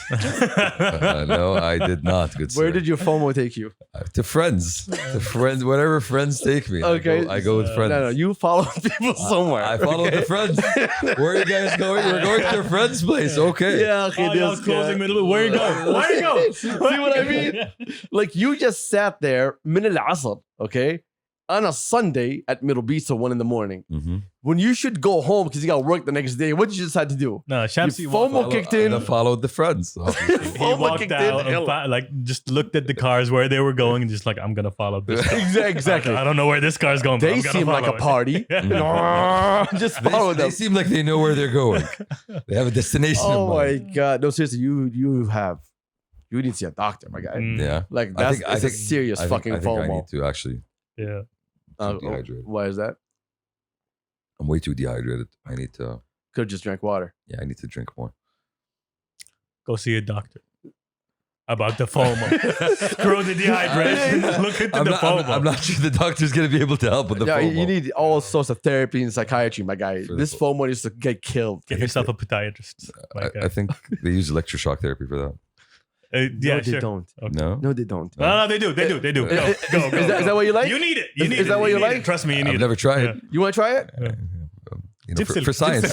No, I did not. Good Where sir. did your FOMO take you? To friends. To friends. Wherever friends take me. Okay. I go with friends. No, you follow people somewhere. I followed the friends. Where are you guys going? We're going to your friend's place. Okay. Yeah, okay. Oh, y'all was closing middle. Where you go? Where you go? See what I mean? Like, you just sat there, min al-asr, okay, on a Sunday at MDLBeast at 1 in the morning. Mm-hmm. When you should go home because you got work the next day, what did you decide to do? No, Shamsi You walked FOMO out. kicked in. I followed the friends. Obviously. He FOMO walked kicked out in. and just looked at the cars where they were going and just like, I'm gonna follow this. Exactly. I don't know where this car's going. But They I'm gonna seem like a follow it. party. Just follow They them. seem like they know where they're going. They have a destination. in Oh my mind. God. No, seriously, you need to see a doctor, my guy. Mm. Yeah. Like, I that's think- I it's a think- serious I fucking think I FOMO. need to actually. Yeah. I'm dehydrated. Why is that? I'm way too dehydrated. I need to. Could have just drank water. Yeah, I need to drink more. Go see a doctor about the FOMO. Screw the dehydration. Look into the FOMO. I'm not sure the doctor's gonna be able to help with the Yeah, FOMO. you need all sorts of therapy and psychiatry, my guy. For the This FOMO needs to get killed. Get yourself a podiatrist. I think they use electroshock therapy for that. Yeah, No, they sure. don't. Okay. No. No, they don't. No, they do. They do. Go. Is Go. that what you like? You need it. Is that what you need like? it. Trust me, you need I've it. never tried. Yeah. You want to try it? For science.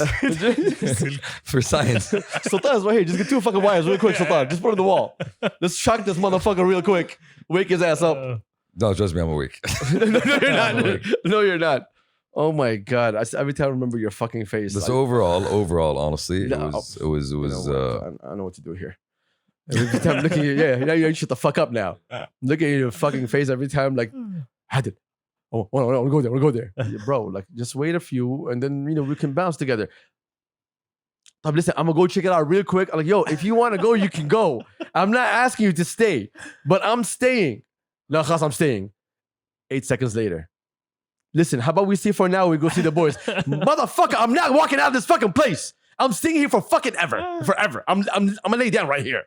For science. Sultan's right here. Just get 2 fucking wires real quick, Sultan. Just put it on the wall. Let's shock this motherfucker real quick. Wake his ass up. No, trust me, I'm awake. No, you're not. No, you're not. Oh my God. Every time I remember your fucking face. So overall, honestly, No, it was. I know what to do here. Every time looking at you, yeah, you shut the fuck up now. Look at your fucking face every time, like, Adil, oh, we'll go there. Yeah, bro, like, just wait a few, and then, we can bounce together. But listen, I'm gonna go check it out real quick. I'm like, yo, if you want to go, you can go. I'm not asking you to stay, but I'm staying. No, khas, I'm staying. 8 seconds later. Listen, how about we stay for now? We go see the boys. Motherfucker, I'm not walking out of this fucking place. I'm staying here for fucking forever. I'm gonna lay down right here.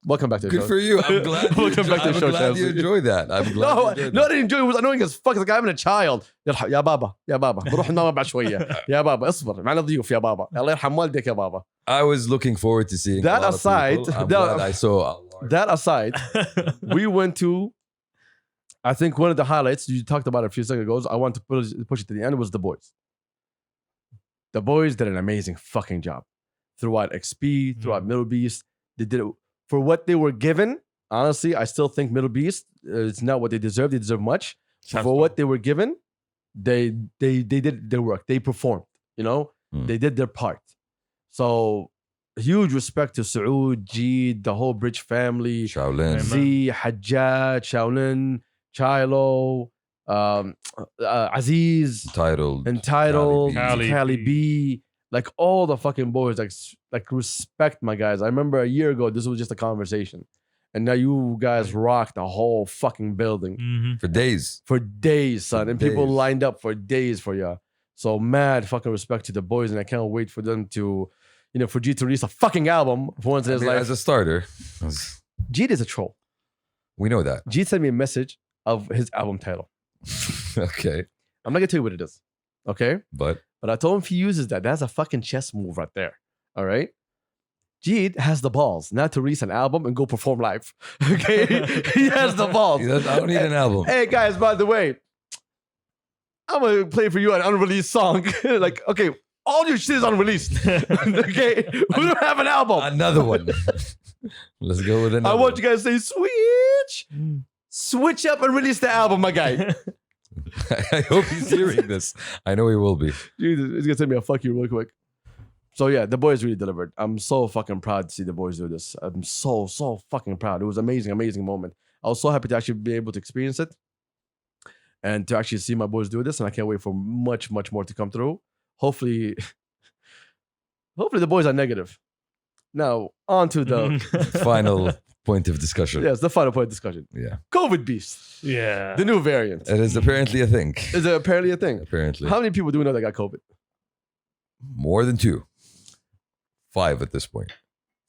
Welcome back to the show. Good for you. I'm glad. Welcome back to the show, I'm glad you Shamsi. enjoyed that. I'm glad. No, you did no, I that. didn't enjoy it. It was annoying as fuck. It's like I'm a child. يا بابا بروح ننام بعد شوية. يا بابا اصبر معنا ضيوف يا بابا. الله يرحم والديك يا بابا. I was looking forward to seeing That a lot aside, of people. I'm that- glad I saw a large- That aside, we went to, I think one of the highlights, you talked about it a few seconds ago, I want to push it to the end, was the boys. The boys did an amazing fucking job. Throughout XP, throughout MDLBeast, they did it for what they were given. Honestly, I still think MDLBeast, it's not what they deserve. They deserve much. For what they were given, they did their work. They performed, They did their part. So huge respect to Saud, Jeed, the whole Bridge family, Shaolin. Z, Hajjat, Shaolin, Chilo, Aziz, Entitled, Cali B, like all the fucking boys, like respect my guys. I remember a year ago, this was just a conversation. And now you guys rock the whole fucking building. For days. For days, son. And people Days. lined up for days for you. So mad fucking respect to the boys. And I can't wait for them to, for G to release a fucking album for once in his life. As a starter, Jeet is a troll. we know that. Jeet sent me a message of his album title. Okay. I'm not gonna tell you what it is. Okay? But But I told him if he uses that's a fucking chess move right there. All right? Jeet has the balls not to release an album and go perform live. Okay? He has the balls. I don't need an album. Hey guys, by the way, I'm gonna play for you an unreleased song. Like, okay, all your shit is unreleased. Okay? We don't have an album. Another one. Let's go with another I want you guys to say switch up and release the album, my guy. I hope he's hearing this. I know he will be. Jesus, it's gonna send me a fuck you real quick. So yeah, the boys really delivered. I'm so fucking proud to see the boys do this. I'm so fucking proud. It was amazing moment. I was so happy to actually be able to experience it and to actually see my boys do this. And I can't wait for much more to come through. Hopefully the boys are negative. Now on to the Final point of discussion. yes, the final point of discussion. Yeah. COVID beast, Yeah. the new variant. It is apparently a thing. Is it apparently a thing? Apparently. How many people do we know that got COVID? More than 2. 5 at this point.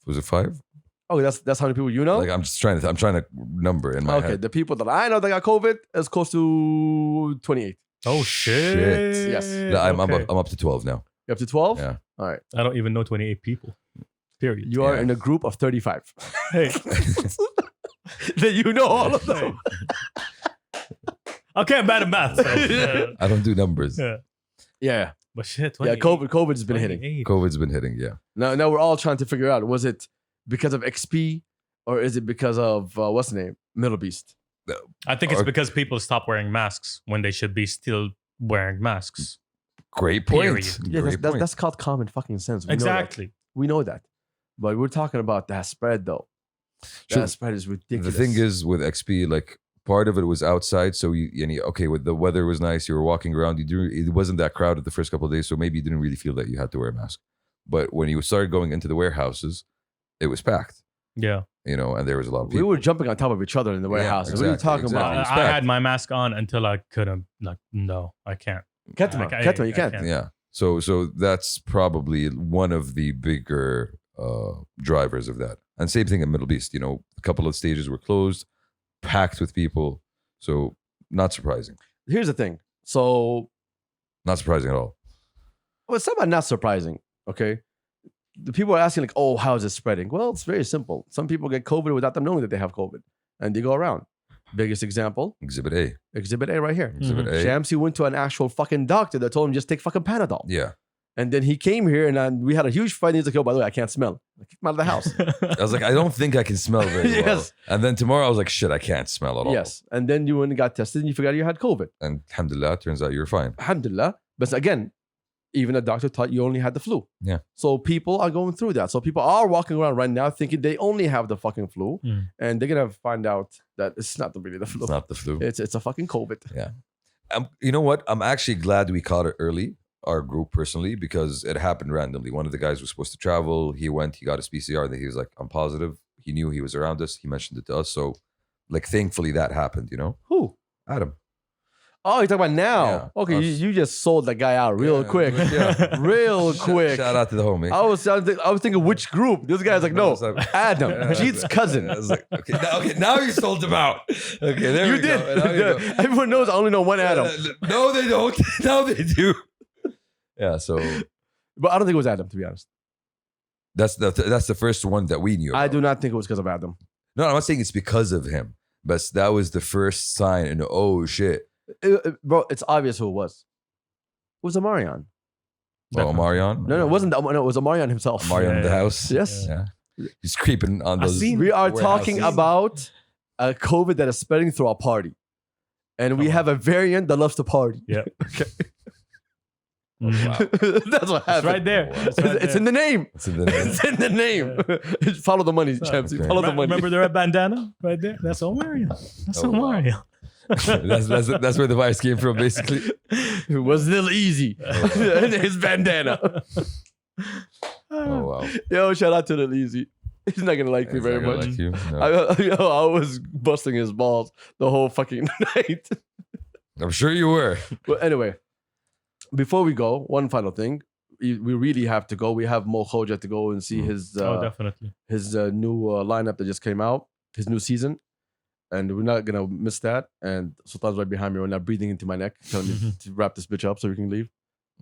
Was it 5? Oh, that's how many people you know? Like I'm trying to number in my Okay, head. the people that I know that got COVID is close to 28. Oh shit. Yes. I'm Okay. up to 12 now. You up to 12? Yeah. All right. I don't even know 28 people. Period. You are Yeah. in a group of 35. Hey. That you know all of them. Okay, I'm bad at math. So, I don't do numbers. yeah. Yeah. But shit, Yeah, 28, COVID has been hitting. 28. COVID's been hitting, yeah. Now we're all trying to figure out, was it because of XP or is it because of, what's the name? MDLBeast. I think it's Or- because people stop wearing masks when they should be still wearing masks. Great point. Period. Yeah, Great point. that's called common fucking sense. We know that. Exactly. We know that. But we're talking about that spread, though. True. That spread is ridiculous. The thing is with XP, like part of it was outside, so okay, with the weather was nice, you were walking around, it wasn't that crowded the first couple of days, so maybe you didn't really feel that you had to wear a mask. But when you started going into the warehouses, it was packed, Yeah. and there was a lot of we people. were jumping on top of each other in the warehouse. What are you exactly, talking exactly. about? I had my mask on until I couldn't. Like, no, I can't. Ketma, you can't. Yeah. So that's probably one of the bigger drivers of that. And same thing in MDLBeast. A couple of stages were closed, packed with people. So not surprising. Here's the thing. So, Not surprising at all. well, it's somewhat not surprising, okay? The people are asking, like, oh, how is it spreading? Well, it's very simple. Some people get COVID without them knowing that they have COVID, and they go around. Biggest example, Exhibit A. Exhibit A right here. Exhibit A. Shamsi went to an actual fucking doctor that told him just take fucking Panadol. Yeah. And then he came here and we had a huge fight. And he's like, oh, by the way, I can't smell. I kicked him out of the house. I was like, I don't think I can smell very well. Yes. And then tomorrow I was like, shit, I can't smell at all. Yes. And then you went and got tested and you forgot you had COVID. And alhamdulillah, turns out you're fine. Alhamdulillah. But again, even the doctor thought you only had the flu. Yeah. So people are going through that. So people are walking around right now thinking they only have the fucking flu, and they're gonna find out that it's not really the flu. It's not the flu. It's a fucking COVID. You know what? I'm actually glad we caught it early, our group personally, because it happened randomly. One of the guys was supposed to travel. He went, he got his PCR, and then he was like, I'm positive. He knew he was around us. He mentioned it to us. So, like, thankfully that happened, you know? Who? Adam. Oh, you're talking about now? Yeah. Okay, Us. you just sold the guy out real quick. Yeah. Real quick. Shout out to the homie. I was thinking which group? This guy's like, no, it's like- Adam, Yeah, Jeet's cousin. I was like, okay, now you sold him out. Okay, there You we did. go. Now you go. Everyone knows I only know one Adam. No, they don't. Now they do. Yeah, so But I don't think it was Adam, to be honest. that's the first one that we knew. I about. do not think it was because of Adam. No, I'm not saying it's because of him, but that was the first sign. And oh shit, Bro, it's obvious who it was. It was Amarian. oh Marion. No, it wasn't. No, it was Amarian himself. Marion in the Yeah. house. Yes. Yeah, he's creeping on I those. seen- We are warehouses. talking about a COVID that is spreading through our party. And we Come on. have a variant that loves to party. Yeah. Okay. Mhm. That's what It's happened. right there. Wow. It's, right It's there. in the name. It's in the name. It's in the name. Follow the money, champs. Okay. Follow the money. Remember the red bandana right there? That's Omarion. That's Oh, wow. Omarion. that's where the virus came from, basically. It was Lil Easy. And his bandana. Oh wow. Yo, shout out to Lil Easy. He's not gonna like me He's very not gonna much. like you. No. I was busting his balls the whole fucking night. I'm sure you were. But anyway, before we go, one final thing. We really have to go. We have Mo Khoja to go and see his Oh, definitely. new lineup that just came out, his new season. And we're not gonna miss that. And Sultan's right behind me. We're not breathing into my neck, telling me to wrap this bitch up so we can leave.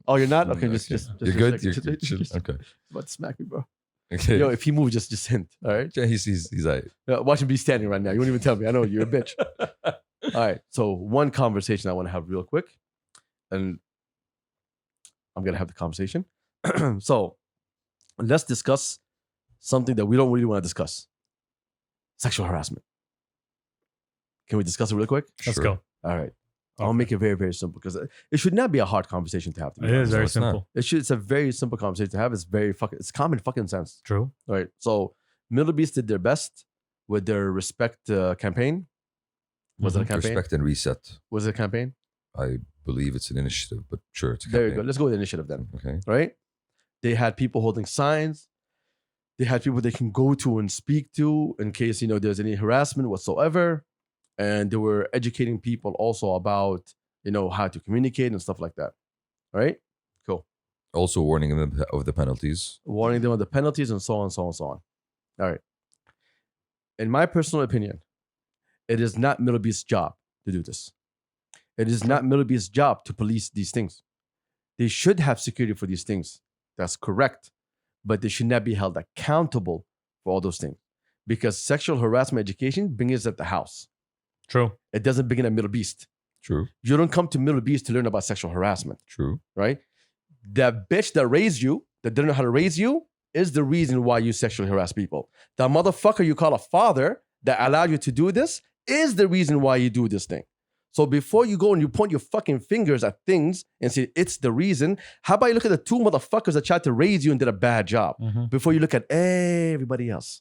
Oh, you're not? Okay, just You're a good. second. You're chill. Just Okay. about to smack me, bro. Okay. Yo, if he moves, just hint. All right. Yeah, he's like. Watch him be standing right now. You won't even tell me. I know you're a bitch. All right. So one conversation I want to have real quick, and I'm gonna have the conversation. So let's discuss something that we don't really want to discuss: sexual harassment. Can we discuss it real quick? Let's Sure. go. All right. I'll Okay. make it very, very simple because it should not be a hard conversation to have. To be It is honest. very it's not. simple. It's a very simple conversation to have. It's common fucking sense. True. All right. So MDLBeast did their best with their respect campaign. Was it a campaign? Respect and reset. Was it a campaign? I believe it's an initiative, but sure, it's a There you campaign. go. Let's go with the initiative then. Okay. Right? They had people holding signs. They had people they can go to and speak to in case there's any harassment whatsoever. And they were educating people also about how to communicate and stuff like that. All right? Cool. Also warning them of the penalties. Warning them of the penalties and so on, so on, so on. All right. In my personal opinion, it is not MDLBeast's job to do this. It is not MDLBeast's job to police these things. They should have security for these things. That's correct. But they should not be held accountable for all those things. Because sexual harassment education begins at the house. True. It doesn't begin at MDLBeast. True. You don't come to MDLBeast to learn about sexual harassment. True. Right? That bitch that raised you, that didn't know how to raise you, is the reason why you sexually harass people. That motherfucker you call a father that allowed you to do this is the reason why you do this thing. So before you go and you point your fucking fingers at things and say it's the reason, how about you look at the two motherfuckers that tried to raise you and did a bad job Mhm. before you look at everybody else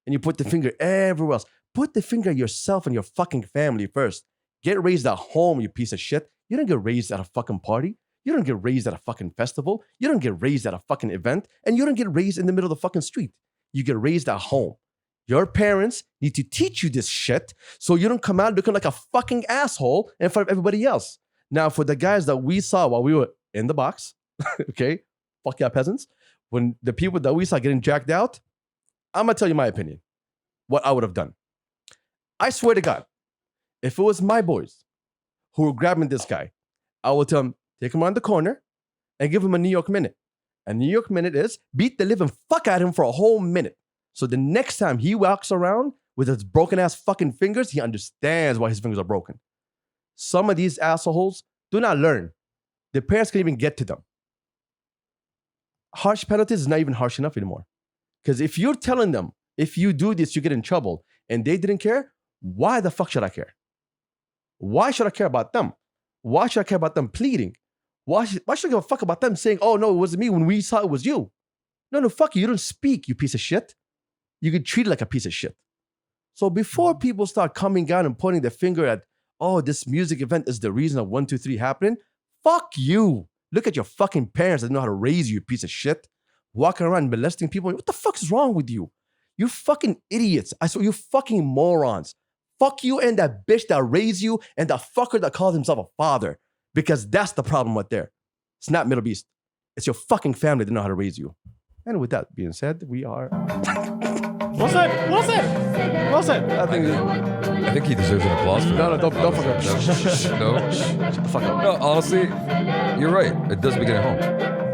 and you put the finger everywhere else. Put the finger at yourself and your fucking family first. Get raised at home, you piece of shit. You don't get raised at a fucking party. You don't get raised at a fucking festival. You don't get raised at a fucking event. And you don't get raised in the middle of the fucking street. You get raised at home. Your parents need to teach you this shit so you don't come out looking like a fucking asshole in front of everybody else. Now, for the guys that we saw while we were in the box, okay, fuck yeah, peasants. When the people that we saw getting jacked out, I'm gonna tell you my opinion. What I would have done. I swear to God, if it was my boys who were grabbing this guy, I would tell him, take him around the corner and give him a New York minute. A New York minute is beat the living fuck out of him for a whole minute. So the next time he walks around with his broken ass fucking fingers, he understands why his fingers are broken. Some of these assholes do not learn. Their parents can't even get to them. Harsh penalties is not even harsh enough anymore. Because if you're telling them, if you do this, you get in trouble, and they didn't care, why the fuck should I care? Why should I care about them? Why should I care about them pleading? Why should I give a fuck about them saying, oh, no, it wasn't me when we saw it was you? No, fuck you. You don't speak, you piece of shit. You get treated like a piece of shit. So before people start coming down and pointing their finger at, oh, this music event is the reason of 1, 2, 3 happening, fuck you. Look at your fucking parents that know how to raise you, you piece of shit. Walking around molesting people. What the fuck is wrong with you? You fucking idiots. I swear, you fucking morons. Fuck you and that bitch that raised you and that fucker that calls himself a father. Because that's the problem right there. It's not MDLBeast. It's your fucking family that know how to raise you. And with that being said, we are... What's that? I think he deserves an applause for that. No, don't fuck up. No. Shut the fuck up. No, honestly, you're right. It does begin at home.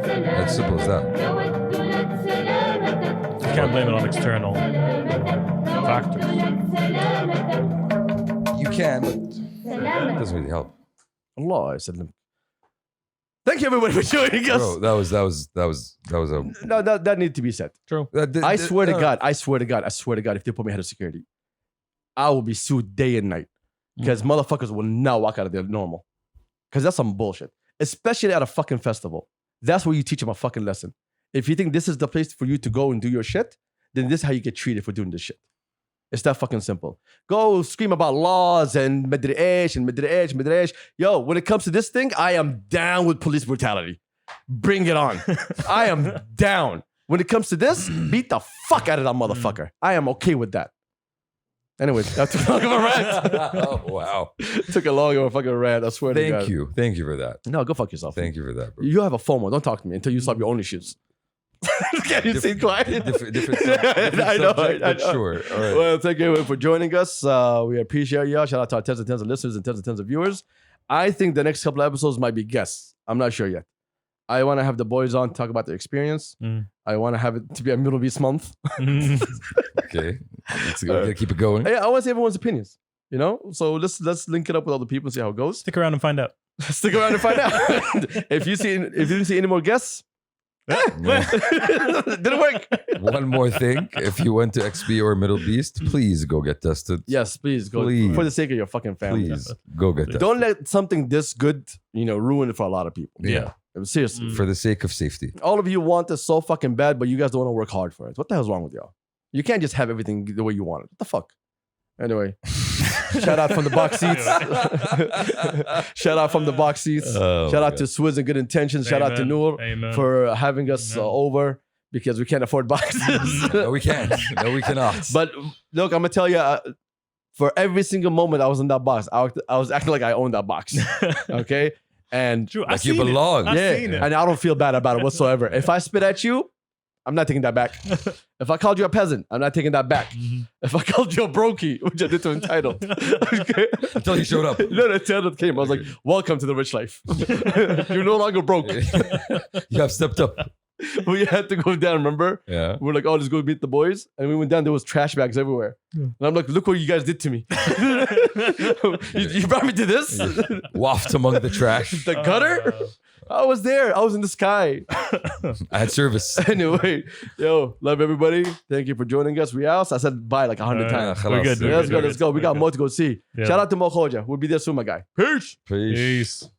As simple as that. You can't blame it on external factors. You can, but it doesn't really help. Allah, I said. Thank you everybody for joining us. Bro, that was a. No, that needs to be said. True. I swear to God, if they put me head of security, I will be sued day and night. Because motherfuckers will not walk out of there normal. Because that's some bullshit. Especially at a fucking festival. That's where you teach them a fucking lesson. If you think this is the place for you to go and do your shit, then this is how you get treated for doing this shit. It's that fucking simple. Go scream about laws and Madrid. Yo, when it comes to this thing, I am down with police brutality. Bring it on. I am down. When it comes to this, beat the fuck out of that motherfucker. I am okay with that. Anyways, that took long of a rant. Oh, wow. Took a long of a fucking rant. I swear to God. Thank you for that. No, go fuck yourself. Thank you for that, bro. You have a FOMO. Don't talk to me until you stop your own issues. Can you stay quiet? Different I know. subject, but sure. All right. Well, thank you for joining us. We appreciate y'all. Shout out to our tens and tens of listeners and tens of viewers. I think the next couple of episodes might be guests. I'm not sure yet. I want to have the boys on, talk about their experience. I want to have it to be a MDLBeast month. Okay. Gotta keep it going. Yeah, I want to see everyone's opinions. You know? So let's link it up with other people and see how it goes. Stick around and find out. Stick around and find out. If you didn't see any more guests, didn't work. One more thing. If you went to XP or MDLBeast, please go get tested. Yes, please go. Please. For the sake of your fucking family. Please go get tested. Don't let something this good, ruin it for a lot of people. Yeah. Seriously. For the sake of safety. All of you want this so fucking bad, but you guys don't want to work hard for it. What the hell's wrong with y'all? You can't just have everything the way you want it. What the fuck? Anyway. Shout out from the box seats. Shout out from the box seats. Oh, Shout out to Swizz and Good Intentions. Shout out to Noor for having us over because we can't afford boxes. No, we can't. No, we cannot. But look, I'm going to tell you, for every single moment I was in that box, I was acting like I owned that box. Okay? And True, like you belong. I've seen it. And I don't feel bad about it whatsoever. If I spit at you, I'm not taking that back. If I called you a peasant, I'm not taking that back. If I called you a brokey, which I did to Entitled. Okay? Until you showed up. No, Entitled came. I was like, welcome to the rich life. You're no longer broke. You have stepped up. We had to go down, remember? Yeah. We were like, oh, let's go meet the boys. And we went down, there was trash bags everywhere. And I'm like, look what you guys did to me. you brought me to this? Waft among the trash. The gutter? I was there. I was in the sky. I had service. Anyway, yo, love everybody. Thank you for joining us. We out. I said bye like 100 times. We're good. Let's go. We got more to go see. Yeah. Shout out to Mo Khoja. We'll be there soon, my guy. Peace. Peace. Peace.